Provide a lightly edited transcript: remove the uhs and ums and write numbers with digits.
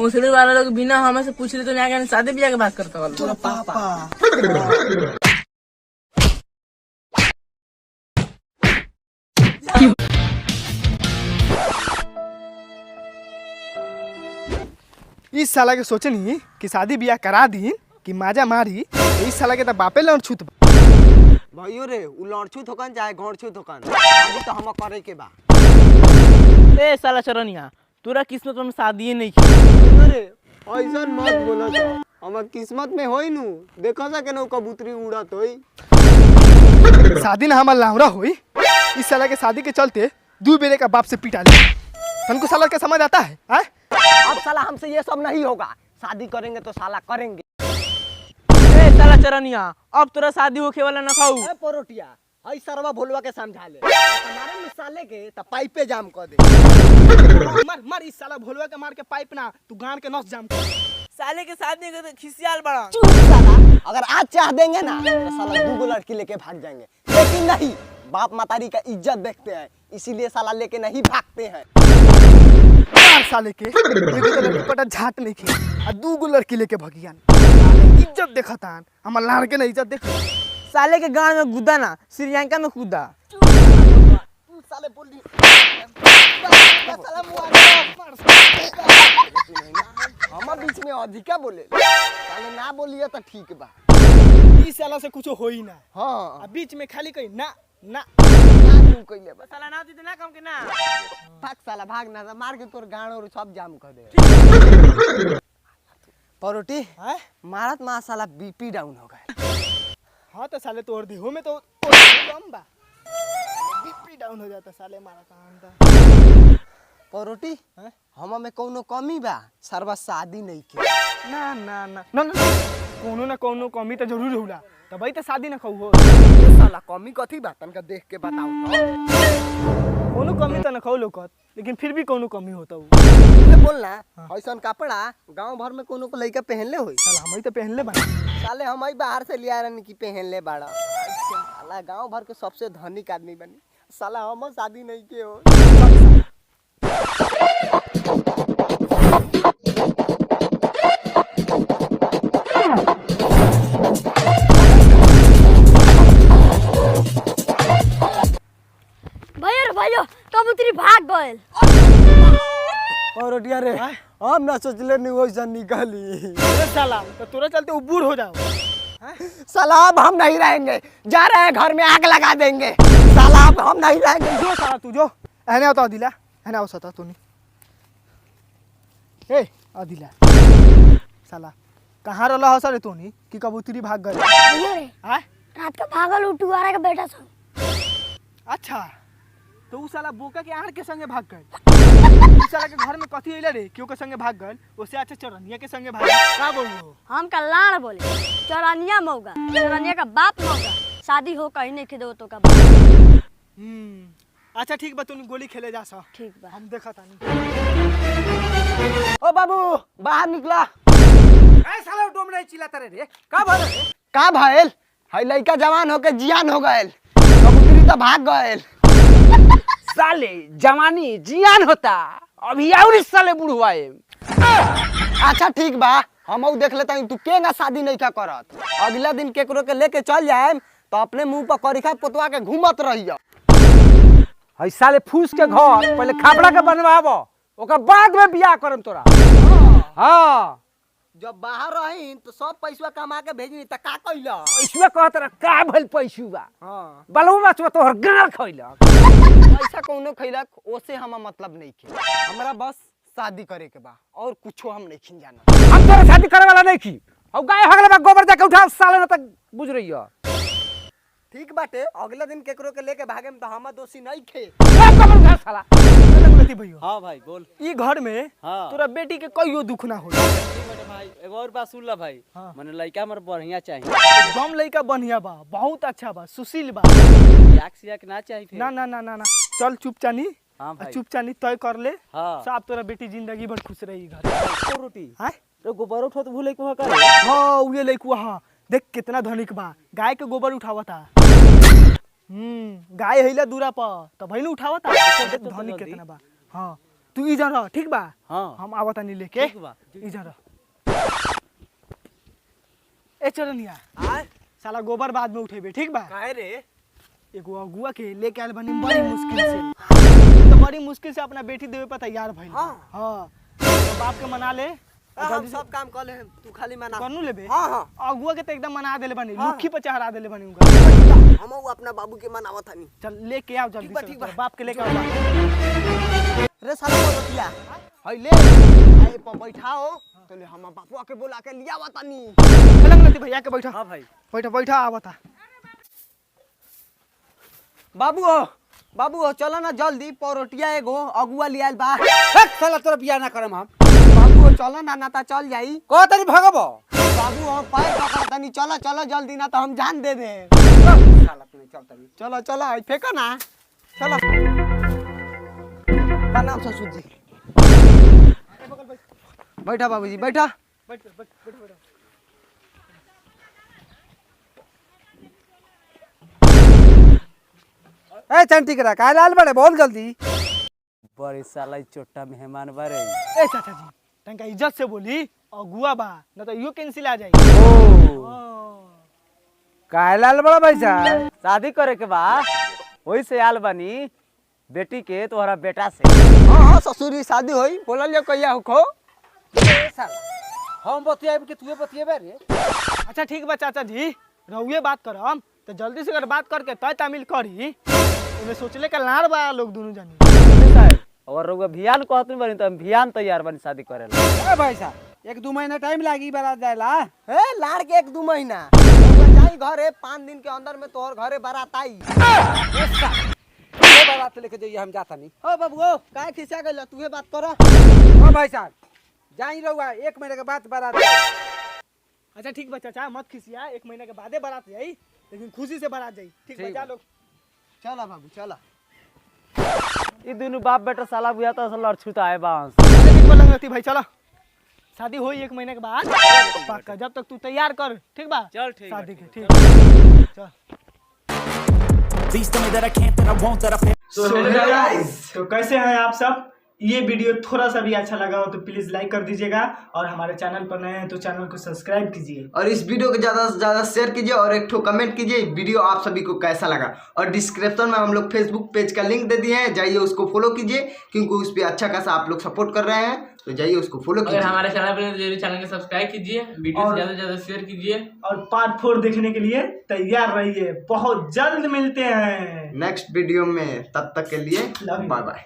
भोसड़ी वाला लोग बिना हमें से पूछ रहे तो यहाँ शादी ब्याह की बात करता वाला पापा इस साला के सोचे नहीं कि शादी ब्याह करा दी कि माजा मारी। इस साला के तो बापे लड़ छूत भाइयों रे उ लड़छू थोकन चाहे घोड़छू थोकन अभी तो हम करे के बा। ए साला चरनिया तोरा किस्मत में शादी नहीं अरे ऐसा मत बोलो तो हमर किस्मत में होई नु देखो सा केनो कबूतरी उड़त होई। शादी ना हमार लाउरा हुई। इस साला के शादी के चलते 2 बेरे का बाप से पिटा लिया। तनको साला के समझ आता है? अब साला हमसे ये सब नहीं होगा, शादी करेंगे तो साला करेंगे। ए साला चरनिया अब तोरा शादी होके वाला ना खाऊ। ए परोटिया हई सरवा भोलवा के समझा ले हमारे मिसाले के त पाइपे जाम कर दे। मार मार इस साला भोलवा के मार के पाइप ना तू गांड के नस जाम कर। साले के शादी के खिसियाल बड़ा चुप साला, अगर आज चाह देंगे ना तो साला 2 लड़की लेके भाग जाएंगे, लेकिन नहीं बाप मातारी का इज्जत देखते हैं इसीलिए साला लेके नहीं भागते हैं। मार साले के एगो तो लड़की पटा झाट नहीं खे आ 2 लड़की लेके भगियान। इज्जत देखतान हमर लाड़ के ना इज्जत देख। साले के गांव में गुदा ना श्रीलंका में कूदा। तू साले बोल दी हम बीच में अधिका बोले साले ना बोलिए तो ठीक बा। इस साला से कुछ होई ना। हां आ बीच में खाली कहीं ना ना तू कइले बा साला ना दी ना काम के ना भाग साला भाग ना मार के तोर गाड़ और सब जाम कर दे। परोटी हैं मारत मा साला बीपी डाउन हो गए। हां तो साले तोड़ दी हो में तो कम बा बीपी डाउन हो जाता साले मारा कहां। परोटी हम में कोनो कमी बा सरवा शादी नहीं के ना ना ना ना ना कोनो ना कोनो कमी तो जरूर होला तबई तो शादी ना कहू हो। साला कमी कथी बा तनका देख के बताओ तो। कोनो कमी तो ना कहू लोकत लेकिन फिर भी कोनो कमी होता हो। तू बोलना ऐसन कपड़ा गांव भर में कोनो को लइका पहनले होई साला हमई तो पहनले बा। साले हम ही बाहर से लिया रहन की पहनले बाड़ा। साला गांव भर के सबसे धनिक आदमी बनी साला हम शादी नहीं के हो। भैया कबूतरी भाग गए। परोटिया रे हम ना सोचले नहीं वैसा निकली। अरे साला तो तोरा चलते वो बूढ़ हो जाओ। साला अब हम नहीं रहेंगे, जा रहे हैं घर में आग लगा देंगे। साला अब हम नहीं रहेंगे। जो साला तू जो एने आओ तो दिला एने आओ सता तूनी ए आ दिला साला कहाँ रहला हो सर तूनी कि कबूतरी भाग गए। भैया रे हां रात का भागल उठुआरा के बेटा सब। अच्छा तो उ साला बोका के आहार के संगे भाग गए। उ साला के घर में कथी अइले रे क्यों के संगे भाग गए ओसे अच्छा चरनिया के संगे भाग गए। का बोलू हम का लाड़ बोले चौरानिया मौगा चौरानिया का बाप मौगा शादी हो कहीं नहीं खेदो तो का बाप। अच्छा ठीक बा तूनी गोली खेले जा सा ठीक बा हम देखा तानी। ओ बाबू बाहर निकला। ए साला डोम नहीं चिल्लाता रे का भइल रे का भइल हई लइका जवान होके जियान हो गइल कबूतरी तो भाग गइल। साले जवानी जियान होता अभी और इस साले बुढ़वाए। अच्छा ठीक बा हम देख लेता तू केगा शादी नहीं का करत अगला दिन केकरो के लेके चल जाए तो अपने मुंह पर करिखा पोतवा के घूमत रहियो। हई साले फूस के घर पहले खापड़ा के बनवाबो ओकर बाद में बियाह करम तोरा। हां जब बाहर रही तो सब पैसा कमा के भेजनी त का कइला इसमें कहत रहा का भइल पैसुबा। हां बलुआ बचवा तोहर गाल खइला पैसा कौनो खइलक ओसे हम मतलब नहीं के हमरा बस शादी करे के बा और कुछो हम नहीं खिन जाना। हम तोरे शादी करे वाला नहीं की और गाय हगले बा गोबर जाके उठा साले न तक बुझ रही हो। ठीक बाटे अगला दिन केकरो के लेके भागेम तो हम दोषी नहीं खे। गोबर उठा साला। लगती भइयो हाँ भाई बोल। ई घर में हाँ तोरा बेटी के कहियो दुख ना होला। बेटे भाई एगो और बात सुन ला भाई। हाँ। मने लड़का हमर बढ़िया चाहिए। एकदम लइका बढ़िया बा बहुत अच्छा बा सुशील बा। याक सियाक ना चाहिए फिर। ना ना ना ना ना चल चुपचानी हाँ भाई। चुपचानी तय कर ले हाँ। सब तोरा बेटी जिंदगी भर खुश रही घर। रोटी हां रे गोबर उठो तो भूले को कर। हां उहे लइकुआ हां देख कितना धनिक बा गाय के गोबर उठावता। गाय हैला दूरा पर त भइल उठावता देख धनिक कितना बा। हां तू इधर रह, ठीक बा? हाँ हम आवत नहीं लेके। ठीक बा। इधर रह। ए चरनिया, साला गोबर बाद में उठेबे, ठीक बा? काहे रे? एगो अगुआ के लेके आयल बनी बड़ी मुश्किल से। तो बड़ी मुश्किल से अपना बेटी देवे पर तैयार भइल। हाँ। तो बाप के मना ले। हम सब काम कर ले, तू खाली मना। कनु लेबे? हाँ हाँ। अगुआ के तो एकदम मना देले बनी, हाँ। लुखी पे चढ़ा देले बनी उनका। हम अपना बाबू के मनावत हनी। चल लेके आओ जल्दी से। ठीक बा। बाप के लेके आओ। रे साला परोटिया, हई ले आए पर बैठाओ, तो ले हम बापुआ के बोला के लिया आवतानी। पलंग लती भैया के बैठा। हाँ भाई बैठा आवता। बाबू हो चलो ना जल्दी, परोटिया एगो अगुआ लियाल बा। हट साला तोरा बियाह ना करम हम। बाबू हो चलो ना, ना ता चल जाई। कह तनी भगबो। बाबू हो पैर पकड़तनी, चलो चलो जल्दी, ना तो हम जान दे दे। साला तू चल तनी। चलो चलो, आई फेंको ना, चलो। प्रणाम ससुर जी। बैठा बाबूजी, बैठा। ए चंटी करा काहे लाल बड़े बोल जल्दी। बड़े साला ई चोट्टा मेहमान बारे। ए चाचा जी, तनका इज्जत से बोली, अगुआ बा, ना तो यो कैंसिल आ जाई। ओ काहे लाल बड़ा पैसा? शादी करे के बा, वही से आल बानी बेटी के तोहरा बेटा से। हाँ हाँ ससुर जी शादी होई, बोलल लियो कहिया होखो। ए साला हम बतियाब के तूए बतियाबे रे। अच्छा ठीक बा चाचा जी, रहुए बात करम तो जल्दी से अगर बात करके तय तामिल करी। ओमे सोचले का लाड़ बा लोग दोनों जानी। और रउआ भियान कहतनी बानी तो हम भियान तैयार बानी शादी करेला। ए भाई साहब 1-2 महीना टाइम लागी बारात जाएला। ए लाड़ के 1-2 महीना जाई घरे, 5 दिन के अंदर में तोहर घरे बारात आई। ये बारात लेके जाइए हम जाता नहीं। ओ बाबू ओ, काहे खिसिया गइल? तूहे बात कर। ओ भाई साहब जाई रहुआ 1 महीने के बाद बारात। अच्छा ठीक बा चाचा, मत खिसिया, 1 महीना के बादे बारात जाई, लेकिन खुशी से बारात जाई। ठीक बा, जा लोग। चला बाबू चला। ई दोनों बाप बेटा साला बुया तो लड़ छूता है बांस। पलंग रहती भाई, चलो। शादी होई 1 महीने के बाद पक्का, जब तक तू तैयार कर, ठीक बा? चल ठीक बा, शादी के, ठीक। चल। Please tell me that I can't, that I won't, that I तो कैसे हैं आप सब? ये वीडियो थोड़ा सा भी अच्छा लगा हो तो प्लीज लाइक कर दीजिएगा, और हमारे चैनल पर नए हैं तो चैनल को सब्सक्राइब कीजिए। और इस वीडियो को ज़्यादा से ज़्यादा शेयर कीजिए और एक ठो कमेंट कीजिए वीडियो आप सभी को कैसा लगा। और डिस्क्रिप्शन में हम लोग फेसबुक पेज का लिंक दे दिए हैं, जाइए उसको फॉलो कीजिए, क्योंकि उस पर अच्छा खासा आप लोग सपोर्ट कर रहे हैं, तो जाइए उसको फॉलो कीजिए। अगर हमारे चैनल पर जरूर चैनल को सब्सक्राइब कीजिए, वीडियो को ज़्यादा से ज़्यादा शेयर कीजिए। और पार्ट 4 देखने के लिए तैयार रहिए, बहुत जल्द मिलते हैं। नेक्स्ट वीडियो में, तब तक के लिए Love you. By by.